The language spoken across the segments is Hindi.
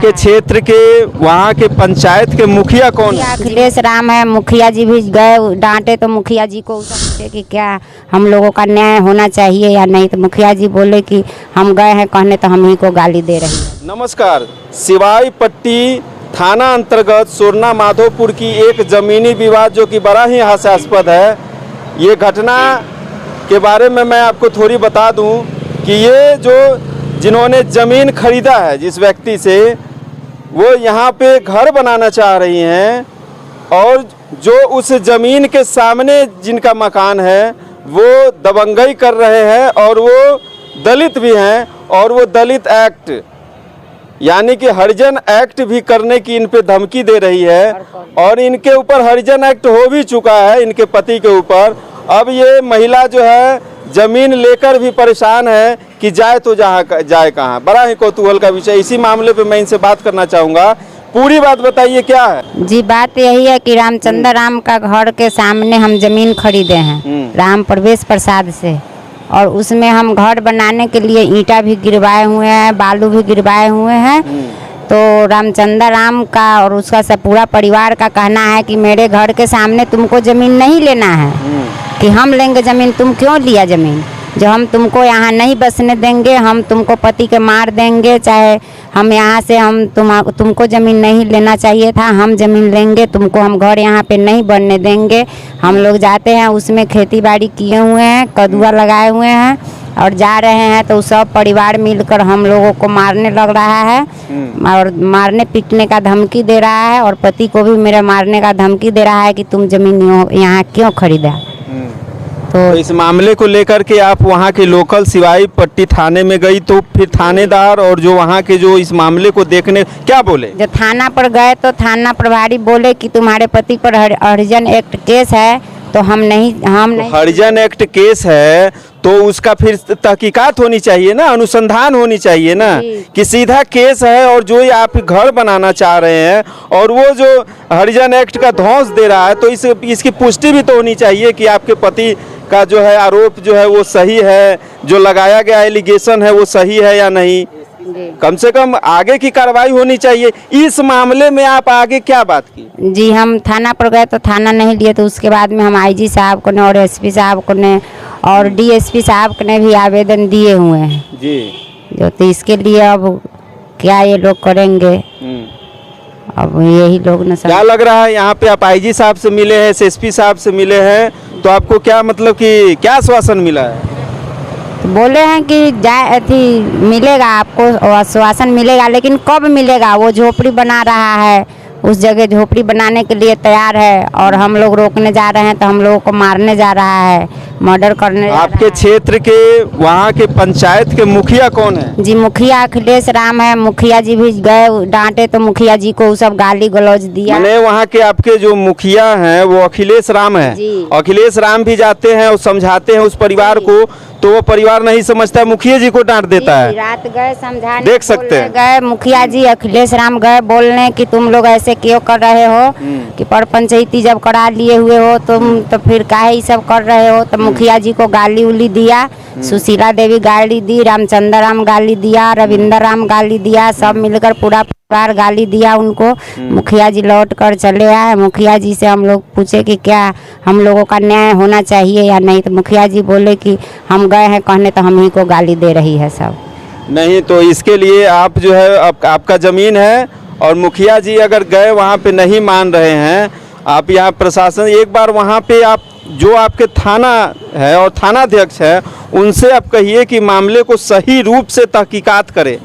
आपके क्षेत्र के वहाँ के पंचायत के मुखिया कौन है? अखिलेश राम है। मुखिया जी भी गए डांटे तो मुखिया जी को पूछे कि क्या हम लोगों का न्याय होना चाहिए या नहीं, तो मुखिया जी बोले कि हम गए हैं कहने तो हम ही को गाली दे रहे हैं। नमस्कार। सिवाई पट्टी थाना अंतर्गत सोरना माधोपुर की एक ज़मीनी विवाद जो कि बड़ा ही हास्यास्पद है। ये घटना के बारे में मैं आपको थोड़ी बता दूं कि ये जो जिन्होंने ज़मीन खरीदा है जिस व्यक्ति से, वो यहाँ पे घर बनाना चाह रही हैं और जो उस ज़मीन के सामने जिनका मकान है वो दबंगई कर रहे हैं और वो दलित भी हैं और वो दलित एक्ट यानी कि हरिजन एक्ट भी करने की इन पे धमकी दे रही है और इनके ऊपर हरिजन एक्ट हो भी चुका है इनके पति के ऊपर। अब ये महिला जो है ज़मीन लेकर भी परेशान है कि जाए तो जाए कहाँ। बड़ा ही कौतूहल का विषय। इसी मामले पे मैं इनसे बात करना चाहूँगा। पूरी बात बताइए क्या है? जी, बात यही है कि रामचंद्र राम का घर के सामने हम जमीन खरीदे हैं राम प्रवेश प्रसाद से, और उसमें हम घर बनाने के लिए ईंटा भी गिरवाए हुए हैं, बालू भी गिरवाए हुए हैं। तो रामचंद्र राम का और उसका सब पूरा परिवार का कहना है कि मेरे घर के सामने तुमको ज़मीन नहीं लेना है, कि हम लेंगे ज़मीन। तुम क्यों लिया ज़मीन? जो हम तुमको यहाँ नहीं बसने देंगे, हम तुमको पति के मार देंगे, चाहे हम यहाँ से हम तुमको ज़मीन नहीं लेना चाहिए था, हम ज़मीन लेंगे, तुमको हम घर यहाँ पे नहीं बनने देंगे। हम लोग जाते हैं उसमें खेती बाड़ी किए हुए हैं, कदुआ लगाए हुए हैं और जा रहे हैं तो सब परिवार मिलकर हम लोगों को मारने लग रहा है और मारने पीटने का धमकी दे रहा है, और पति को भी मेरा मारने का धमकी दे रहा है कि तुम ज़मीन यहाँ क्यों खरीदा। तो इस मामले को लेकर के आप वहाँ के लोकल सिवाई पट्टी थाने में गई, तो फिर थानेदार और जो वहाँ के जो इस मामले को देखने क्या बोले? जब थाना पर गए तो थाना प्रभारी बोले कि तुम्हारे पति पर हरिजन एक्ट केस है, तो हम नहीं हरिजन एक्ट केस है तो उसका फिर तहकीकात होनी चाहिए ना, अनुसंधान होनी चाहिए ना कि सीधा केस है और जो आप घर बनाना चाह रहे हैं और वो जो हरिजन एक्ट का ध्वंस दे रहा है, तो इसकी पुष्टि भी तो होनी चाहिए कि आपके पति का जो है आरोप जो है वो सही है, जो लगाया गया एलिगेशन है वो सही है या नहीं। कम से कम आगे की कार्रवाई होनी चाहिए। इस मामले में आप आगे क्या बात की? जी, हम थाना पर गए तो थाना नहीं लिए, तो उसके बाद में हम आईजी साहब को ने और एसपी साहब को ने और डीएसपी साहब ने भी आवेदन दिए हुए हैं जी। जो तो इसके लिए अब क्या ये लोग करेंगे, अब यही लोग न। क्या लग रहा है यहाँ पे आप आईजी साहब से मिले हैं, एसपी साहब से मिले हैं, तो आपको क्या मतलब कि क्या आश्वासन मिला है? तो बोले हैं कि जाए मिलेगा आपको आश्वासन मिलेगा, लेकिन कब मिलेगा? वो झोपड़ी बना रहा है, उस जगह झोपड़ी बनाने के लिए तैयार है और हम लोग रोकने जा रहे हैं तो हम लोगों को मारने जा रहा है, मर्डर करने। आपके क्षेत्र के वहाँ के पंचायत के मुखिया कौन है? जी, मुखिया अखिलेश राम है। मुखिया जी भी गए डांटे तो मुखिया जी को सब गाली गलौज दिया। मैंने वहाँ के आपके जो मुखिया हैं वो अखिलेश राम है। अखिलेश राम भी जाते हैं और समझाते हैं उस परिवार को, तो वो परिवार नहीं समझता, मुखिया जी को डांट देता है। रात गए समझाने, देख सकते हैं, गए मुखिया जी अखिलेश राम गए बोलने कि तुम लोग ऐसे क्यों कर रहे हो, कि पर पंचायती जब करा लिए हुए हो तुम तो फिर काहे ये सब कर रहे हो। तो मुखिया जी को गाली उली दिया, सुशीला देवी गाली दी, रामचंद्र राम गाली दिया, रविंद्र राम गाली दिया, सब मिलकर पूरा परिवार गाली दिया उनको। मुखिया जी लौट कर चले आए। मुखिया जी से हम लोग पूछे कि क्या हम लोगों का न्याय होना चाहिए या नहीं, तो मुखिया जी बोले कि हम गए हैं कहने तो हम ही को गाली दे रही है सब। नहीं तो इसके लिए आप जो है आपका ज़मीन है और मुखिया जी अगर गए वहाँ पे नहीं मान रहे हैं, आप यहाँ प्रशासन एक बार वहाँ पे आप जो आपके थाना है और थानाध्यक्ष है उनसे आप कहिए कि मामले को सही रूप से तहकीकात करें,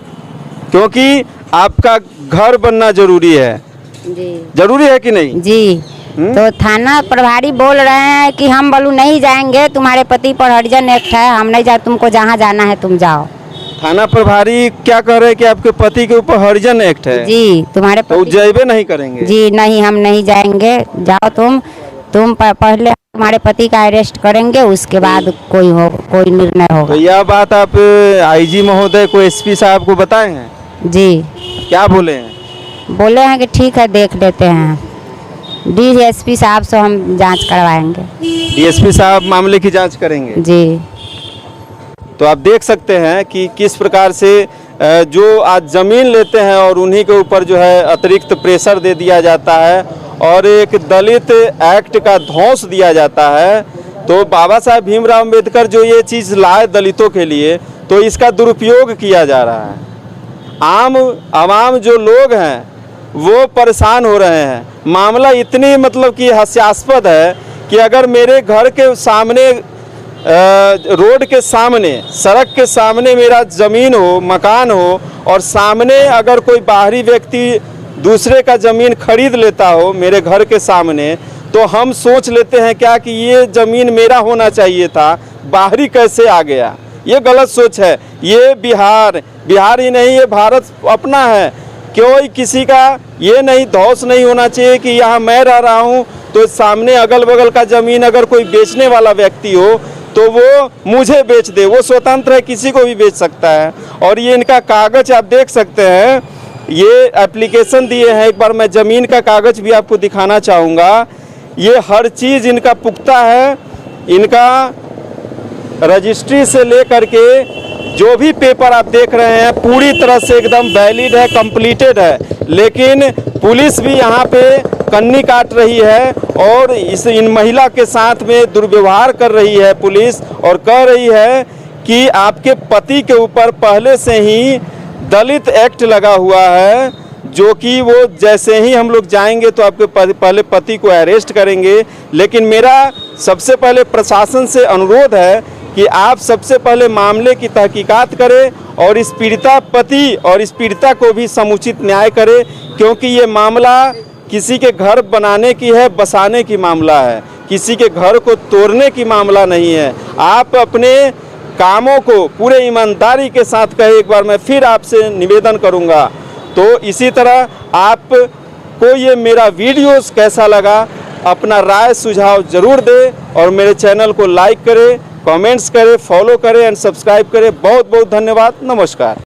क्योंकि आपका घर बनना जरूरी है। जी, जरूरी है कि नहीं? जी। तो थाना प्रभारी बोल रहे हैं कि हम बोलू नहीं जाएंगे, तुम्हारे पति पर हरिजन एक्ट है, हम नहीं जा, तुमको जहाँ जाना है तुम जाओ। थाना प्रभारी क्या कह रहे हैं कि आपके पति के ऊपर हरिजन एक्ट है? जी, तुम्हारे तो जाइबे नहीं करेंगे? जी नहीं, हम नहीं जाएंगे, जाओ तुम पहले तुम्हारे पति का अरेस्ट करेंगे, उसके बाद कोई निर्णय होगा। तो यह बात आप आईजी महोदय को, एसपी साहब को बताए हैं? जी। क्या बोले हैं? बोले हैं कि ठीक है देख लेते हैं, डीएसपी साहब से हम जांच करवाएंगे। डीएसपी साहब मामले की जांच करेंगे? जी। तो आप देख सकते हैं कि किस प्रकार से जो आज ज़मीन लेते हैं और उन्हीं के ऊपर जो है अतिरिक्त प्रेशर दे दिया जाता है और एक दलित एक्ट का ध्वंस दिया जाता है। तो बाबा साहब भीमराव अम्बेडकर जो ये चीज़ लाए दलितों के लिए, तो इसका दुरुपयोग किया जा रहा है। आवाम जो लोग हैं वो परेशान हो रहे हैं। मामला इतनी मतलब कि हास्यास्पद है कि अगर मेरे घर के सामने रोड के सामने, सड़क के सामने मेरा ज़मीन हो, मकान हो और सामने अगर कोई बाहरी व्यक्ति दूसरे का ज़मीन खरीद लेता हो मेरे घर के सामने, तो हम सोच लेते हैं क्या कि ये ज़मीन मेरा होना चाहिए था, बाहरी कैसे आ गया। ये गलत सोच है। ये बिहार ही नहीं, ये भारत अपना है। कोई किसी का ये नहीं धौस नहीं होना चाहिए कि यहाँ मैं रह रहा हूँ तो सामने अगल बगल का ज़मीन अगर कोई बेचने वाला व्यक्ति हो तो वो मुझे बेच दे। वो स्वतंत्र है, किसी को भी बेच सकता है। और ये इनका कागज़ आप देख सकते हैं, ये एप्लीकेशन दिए हैं। एक बार मैं ज़मीन का कागज़ भी आपको दिखाना चाहूँगा। ये हर चीज़ इनका पुख्ता है। इनका रजिस्ट्री से लेकर के जो भी पेपर आप देख रहे हैं पूरी तरह से एकदम वैलिड है, कंप्लीटेड है। लेकिन पुलिस भी यहाँ पे कन्नी काट रही है और इन महिला के साथ में दुर्व्यवहार कर रही है पुलिस, और कह रही है कि आपके पति के ऊपर पहले से ही दलित एक्ट लगा हुआ है, जो कि वो जैसे ही हम लोग जाएंगे तो आपके पहले पति को अरेस्ट करेंगे। लेकिन मेरा सबसे पहले प्रशासन से अनुरोध है कि आप सबसे पहले मामले की तहकीकात करें और इस पीड़िता पति और इस पीड़िता को भी समुचित न्याय करें, क्योंकि ये मामला किसी के घर बनाने की है, बसाने की मामला है, किसी के घर को तोड़ने की मामला नहीं है। आप अपने कामों को पूरे ईमानदारी के साथ करें। एक बार मैं फिर आपसे निवेदन करूंगा। तो इसी तरह आपको ये मेरा वीडियोस कैसा लगा, अपना राय सुझाव ज़रूर दें और मेरे चैनल को लाइक करें, कमेंट्स करें, फॉलो करें एंड सब्सक्राइब करें। बहुत बहुत धन्यवाद। नमस्कार।